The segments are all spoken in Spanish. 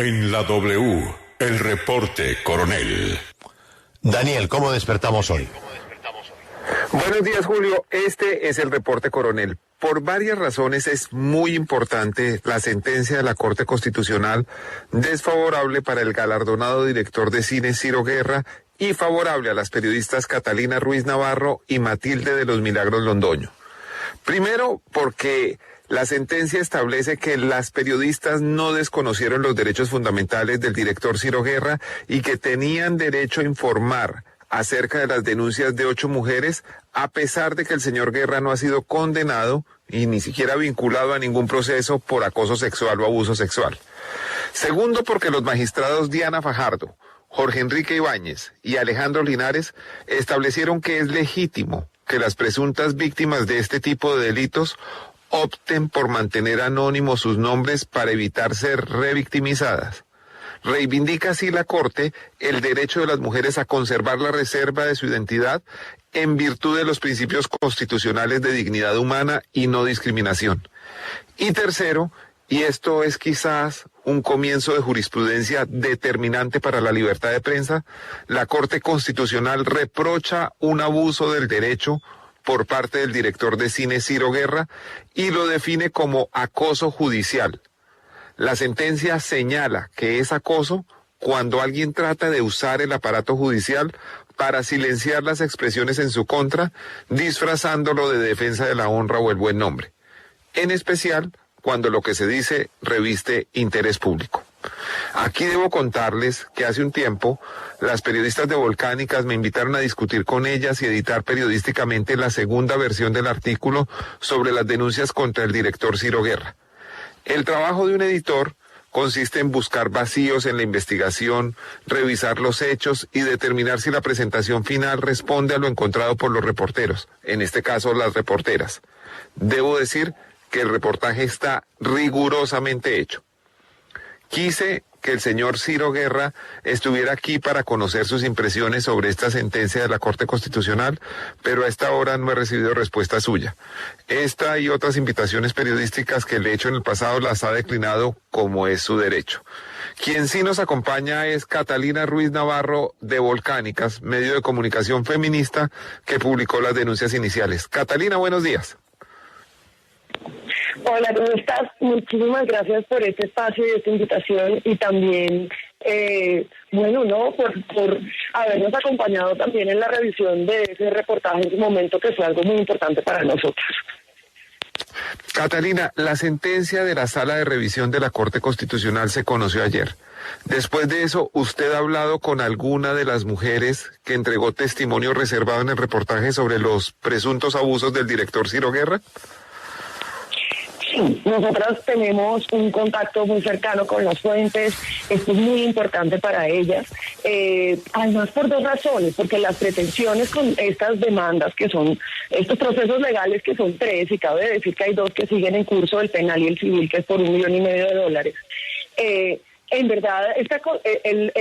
En la W, el reporte coronel. Daniel, ¿cómo despertamos hoy? Buenos días, Julio. Este es el reporte coronel. Por varias razones es muy importante la sentencia de la Corte Constitucional desfavorable para el galardonado director de cine Ciro Guerra y favorable a las periodistas Catalina Ruiz Navarro y Matilde de los Milagros Londoño. Primero, porque la sentencia establece que las periodistas no desconocieron los derechos fundamentales del director Ciro Guerra y que tenían derecho a informar acerca de las denuncias de 8 mujeres, a pesar de que el señor Guerra no ha sido condenado y ni siquiera vinculado a ningún proceso por acoso sexual o abuso sexual. Segundo, porque los magistrados Diana Fajardo, Jorge Enrique Ibáñez y Alejandro Linares establecieron que es legítimo que las presuntas víctimas de este tipo de delitos opten por mantener anónimos sus nombres para evitar ser revictimizadas. Reivindica así la Corte el derecho de las mujeres a conservar la reserva de su identidad en virtud de los principios constitucionales de dignidad humana y no discriminación. Y tercero, y esto es quizás un comienzo de jurisprudencia determinante para la libertad de prensa, la Corte Constitucional reprocha un abuso del derecho por parte del director de cine Ciro Guerra y lo define como acoso judicial. La sentencia señala que es acoso cuando alguien trata de usar el aparato judicial para silenciar las expresiones en su contra, disfrazándolo de defensa de la honra o el buen nombre. En especial, cuando lo que se dice reviste interés público. Aquí debo contarles que hace un tiempo las periodistas de Volcánicas me invitaron a discutir con ellas y editar periodísticamente la segunda versión del artículo sobre las denuncias contra el director Ciro Guerra. El trabajo de un editor consiste en buscar vacíos en la investigación, revisar los hechos y determinar si la presentación final responde a lo encontrado por los reporteros, en este caso las reporteras. Debo decir que el reportaje está rigurosamente hecho. Quise que el señor Ciro Guerra estuviera aquí para conocer sus impresiones sobre esta sentencia de la Corte Constitucional, pero a esta hora no he recibido respuesta suya. Esta y otras invitaciones periodísticas que le he hecho en el pasado las ha declinado como es su derecho. Quien sí nos acompaña es Catalina Ruiz Navarro de Volcánicas, medio de comunicación feminista que publicó las denuncias iniciales. Catalina, buenos días. Hola, ¿cómo estás? Muchísimas gracias por este espacio y esta invitación y también, por habernos acompañado también en la revisión de ese reportaje en su momento, que fue algo muy importante para nosotros. Catalina, la sentencia de la Sala de Revisión de la Corte Constitucional se conoció ayer. Después de eso, ¿usted ha hablado con alguna de las mujeres que entregó testimonio reservado en el reportaje sobre los presuntos abusos del director Ciro Guerra? Sí, nosotras tenemos un contacto muy cercano con las fuentes, esto es muy importante para ellas, además por 2 razones, porque las pretensiones con estas demandas que son, estos procesos legales que son 3, y cabe decir que hay 2 que siguen en curso, el penal y el civil, que es por $1,500,000, en verdad,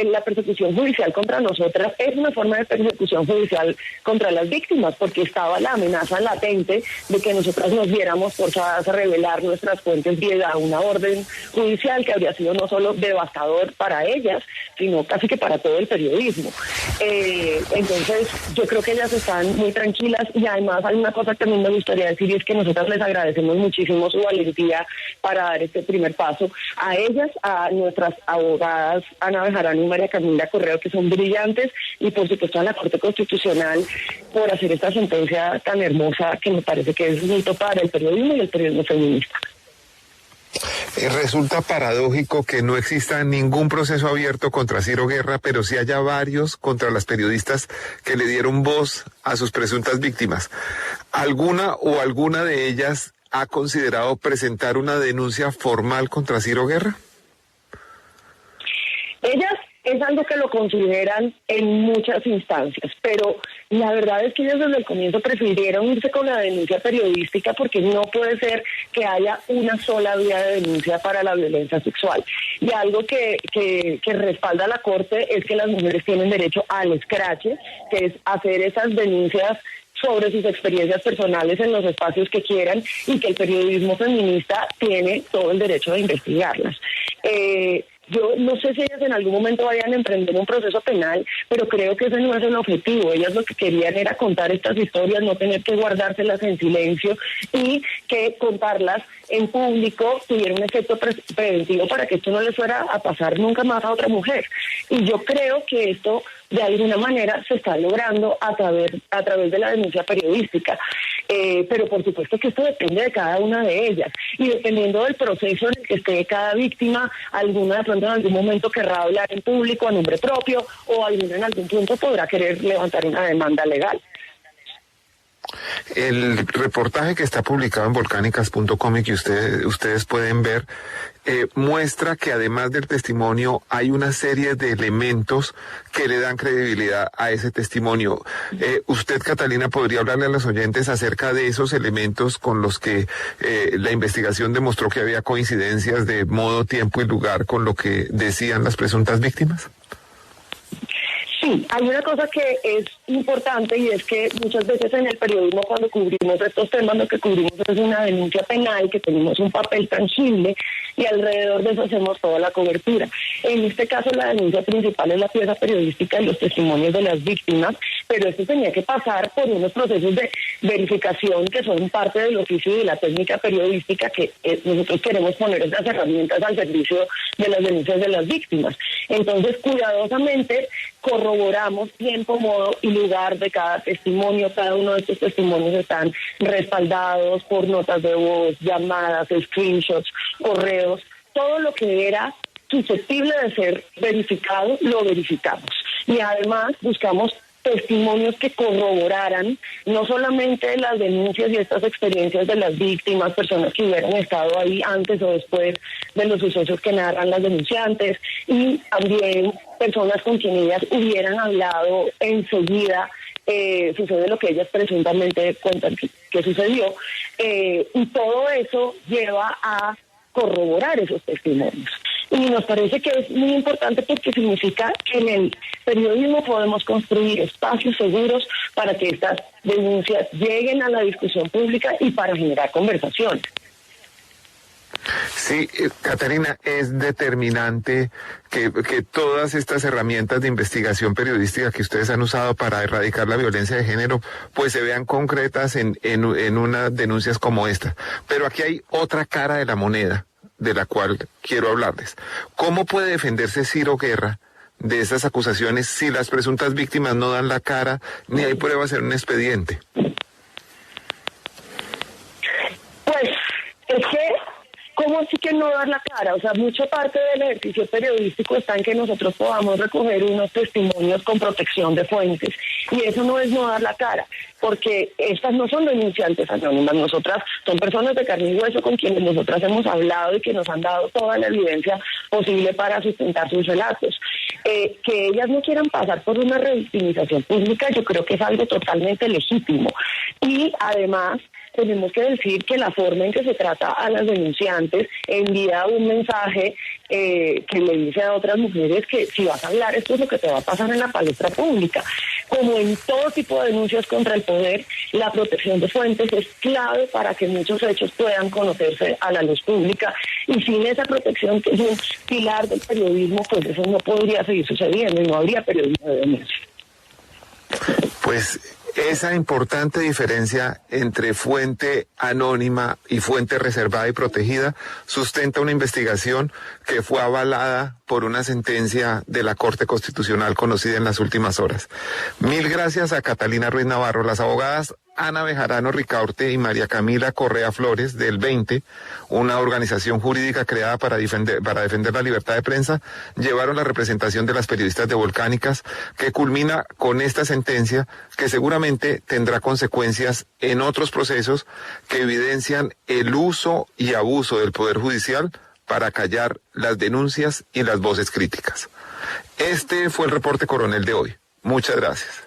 la persecución judicial contra nosotras es una forma de persecución judicial contra las víctimas, porque estaba la amenaza latente de que nosotras nos viéramos forzadas a revelar nuestras fuentes vía una orden judicial que habría sido no solo devastador para ellas, sino casi que para todo el periodismo. Entonces, yo creo que ellas están muy tranquilas y además hay una cosa que a mí me gustaría decir y es que nosotras les agradecemos muchísimo su valentía para dar este primer paso. A ellas, a nuestras abogadas Ana Bejarano y María Camila Correo, que son brillantes, y por supuesto a la Corte Constitucional por hacer esta sentencia tan hermosa que me parece que es un hito para el periodismo y el periodismo feminista. Resulta paradójico que no exista ningún proceso abierto contra Ciro Guerra, pero sí haya varios contra las periodistas que le dieron voz a sus presuntas víctimas. ¿Alguna de ellas ha considerado presentar una denuncia formal contra Ciro Guerra? Ellas es algo que lo consideran en muchas instancias, pero la verdad es que ellos desde el comienzo prefirieron irse con la denuncia periodística porque no puede ser que haya una sola vía de denuncia para la violencia sexual. Y algo que respalda la Corte es que las mujeres tienen derecho al escrache, que es hacer esas denuncias sobre sus experiencias personales en los espacios que quieran y que el periodismo feminista tiene todo el derecho de investigarlas. yo no sé si ellas en algún momento vayan a emprender un proceso penal, pero creo que ese no es el objetivo. Ellas lo que querían era contar estas historias, no tener que guardárselas en silencio y que contarlas en público tuviera un efecto preventivo para que esto no le fuera a pasar nunca más a otra mujer. Y yo creo que esto de alguna manera se está logrando a través de la denuncia periodística. Pero por supuesto que esto depende de cada una de ellas. Y dependiendo del proceso en el que esté cada víctima, alguna de pronto en algún momento querrá hablar en público a nombre propio, o alguna en algún punto podrá querer levantar una demanda legal. El reportaje que está publicado en volcánicas.com y que ustedes pueden ver muestra que además del testimonio hay una serie de elementos que le dan credibilidad a ese testimonio. Usted, Catalina, podría hablarle a los oyentes acerca de esos elementos con los que la investigación demostró que había coincidencias de modo, tiempo y lugar con lo que decían las presuntas víctimas. Sí, hay una cosa que es importante y es que muchas veces en el periodismo cuando cubrimos estos temas lo que cubrimos es una denuncia penal, que tenemos un papel tangible y alrededor de eso hacemos toda la cobertura. En este caso la denuncia principal es la pieza periodística y los testimonios de las víctimas, pero esto tenía que pasar por unos procesos de verificación que son parte del oficio y de la técnica periodística que nosotros queremos poner esas herramientas al servicio de las denuncias de las víctimas. Entonces, cuidadosamente corroboramos tiempo, modo y lugar de cada testimonio. Cada uno de estos testimonios están respaldados por notas de voz, llamadas, screenshots, correos. Todo lo que era susceptible de ser verificado, lo verificamos. Y además buscamos testimonios que corroboraran no solamente las denuncias y estas experiencias de las víctimas, personas que hubieran estado ahí antes o después de los sucesos que narran las denunciantes, y también personas con quien ellas hubieran hablado enseguida sucede lo que ellas presuntamente cuentan que sucedió, y todo eso lleva a corroborar esos testimonios. Y nos parece que es muy importante porque significa que en el periodismo podemos construir espacios seguros para que estas denuncias lleguen a la discusión pública y para generar conversaciones. Sí, Catalina, es determinante que todas estas herramientas de investigación periodística que ustedes han usado para erradicar la violencia de género, pues se vean concretas en unas denuncias como esta. Pero aquí hay otra cara de la moneda de la cual quiero hablarles. ¿Cómo puede defenderse Ciro Guerra de esas acusaciones si las presuntas víctimas no dan la cara ni hay pruebas en un expediente? Pues es que, ¿cómo así que no dar la cara? O sea, mucha parte del ejercicio periodístico está en que nosotros podamos recoger unos testimonios con protección de fuentes, y eso no es no dar la cara, porque estas no son denunciantes anónimas, nosotras son personas de carne y hueso con quienes nosotras hemos hablado y que nos han dado toda la evidencia posible para sustentar sus relatos. Que ellas no quieran pasar por una revictimización pública, yo creo que es algo totalmente legítimo. Y además tenemos que decir que la forma en que se trata a las denunciantes envía un mensaje que le dice a otras mujeres que si vas a hablar, esto es lo que te va a pasar en la palestra pública. Como en todo tipo de denuncias contra el poder, la protección de fuentes es clave para que muchos hechos puedan conocerse a la luz pública, y sin esa protección, que es un pilar del periodismo, pues eso no podría seguir sucediendo y no habría periodismo de denuncia. Pues esa importante diferencia entre fuente anónima y fuente reservada y protegida sustenta una investigación que fue avalada por una sentencia de la Corte Constitucional conocida en las últimas horas. Mil gracias a Catalina Ruiz Navarro. Las abogadas Ana Bejarano Ricaurte y María Camila Correa Flores del 20, una organización jurídica creada para defender la libertad de prensa, llevaron la representación de las periodistas de Volcánicas, que culmina con esta sentencia que seguramente tendrá consecuencias en otros procesos que evidencian el uso y abuso del Poder Judicial para callar las denuncias y las voces críticas. Este fue el reporte Coronel de hoy. Muchas gracias.